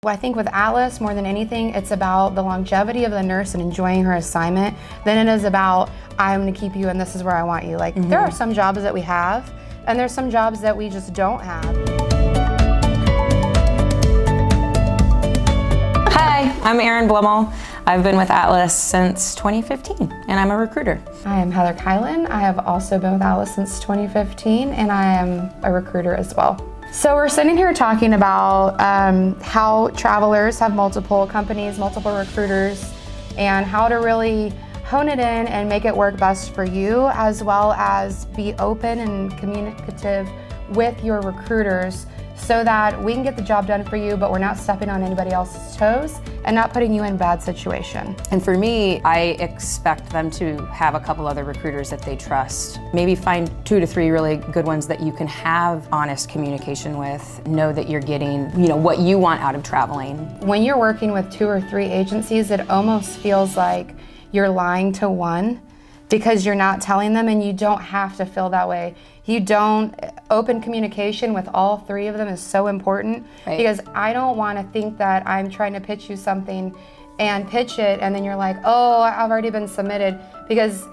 Well, I think with Atlas, more than anything, it's about the longevity of the nurse and enjoying her assignment than it is about, I'm gonna keep you and this is where I want you. Like, there are some jobs that we have, and there's some jobs that we just don't have. Hi, I'm Erin Blummel. I've been with Atlas since 2015, and I'm a recruiter. I am Heather Kylan. I have also been with Atlas since 2015, and I am a recruiter as well. So we're sitting here talking about how travelers have multiple companies, multiple recruiters, and how to really hone it in and make it work best for you, as well as be open and communicative with your recruiters so that we can get the job done for you, but we're not stepping on anybody else's toes and not putting you in a bad situation. And for me, I expect them to have a couple other recruiters that they trust. Maybe find 2 to 3 really good ones that you can have honest communication with, know that you're getting, what you want out of traveling. When you're working with 2 or 3 agencies, it almost feels like you're lying to one because you're not telling them, and you don't have to feel that way. Open communication with all 3 of them is so important, right? Because I don't want to think that I'm trying to pitch you something and pitch it and then you're like, oh, I've already been submitted, because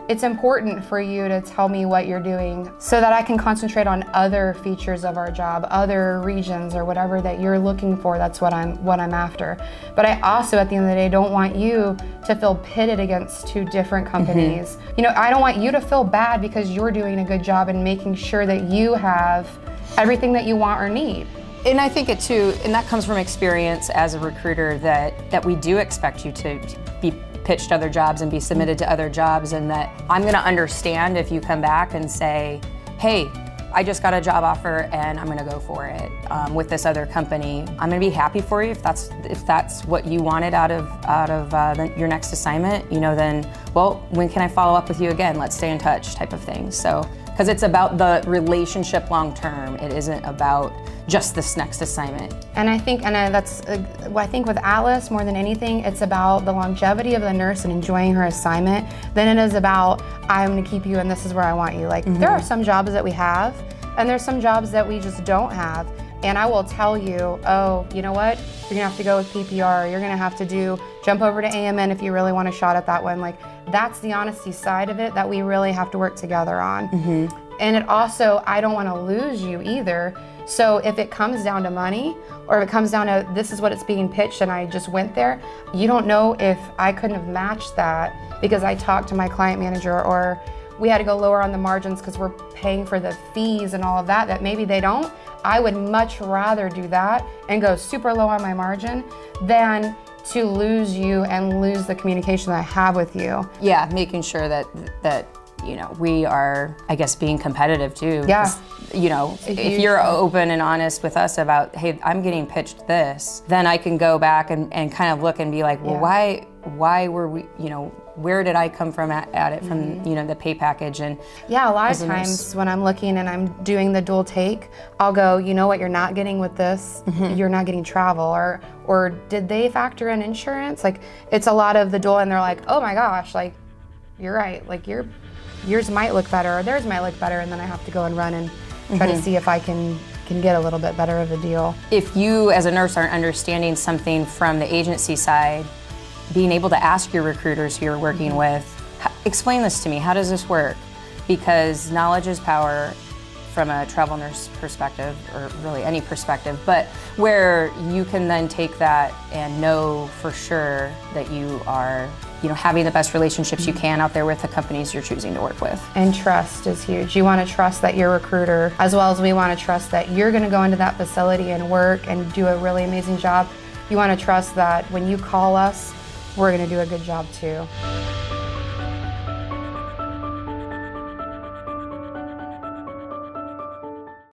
it's important for you to tell me what you're doing so that I can concentrate on other features of our job, other regions or whatever that you're looking for. That's what I'm after. But I also, at the end of the day, don't want you to feel pitted against 2 different companies. I don't want you to feel bad because you're doing a good job and making sure that you have everything that you want or need. And I think and that comes from experience as a recruiter, that we do expect you to be pitched to other jobs and be submitted to other jobs, and that I'm gonna understand if you come back and say, hey, I just got a job offer and I'm gonna go for it with this other company. I'm gonna be happy for you if that's what you wanted out of your next assignment. Then, well, when can I follow up with you again? Let's stay in touch, type of thing. So, because it's about the relationship long term. It isn't about just this next assignment. And I think, I think with Atlas, more than anything, it's about the longevity of the nurse and enjoying her assignment than it is about, I'm gonna keep you and this is where I want you. Like, there are some jobs that we have, and there's some jobs that we just don't have. And I will tell you, oh, you know what? You're gonna have to go with PPR. You're gonna have to jump over to AMN if you really want a shot at that one. Like, that's the honesty side of it that we really have to work together on. And it also, I don't wanna lose you either. So if it comes down to money, or if it comes down to this is what it's being pitched and I just went there, you don't know if I couldn't have matched that because I talked to my client manager, or we had to go lower on the margins because we're paying for the fees and all of that maybe they don't. I would much rather do that and go super low on my margin than to lose you and lose the communication that I have with you. Yeah, making sure that we are, I guess, being competitive too. Yeah. If you're open and honest with us about, hey, I'm getting pitched this, then I can go back and kind of look and be like, well, why were we, where did I come from at it from, the pay package? And yeah, a lot of times when I'm looking and I'm doing the dual take, I'll go, you know what you're not getting with this? You're not getting travel, or did they factor in insurance? Like, it's a lot of the dual, and they're like, oh my gosh, like, you're right, like yours might look better, or theirs might look better, and then I have to go and run and try to see if I can get a little bit better of a deal. If you as a nurse aren't understanding something from the agency side, being able to ask your recruiters who you're working with, explain this to me, how does this work? Because knowledge is power from a travel nurse perspective, or really any perspective, but where you can then take that and know for sure that you are having the best relationships you can out there with the companies you're choosing to work with. And trust is huge. You want to trust that your recruiter, as well as we want to trust that you're going to go into that facility and work and do a really amazing job. You want to trust that when you call us, we're going to do a good job too.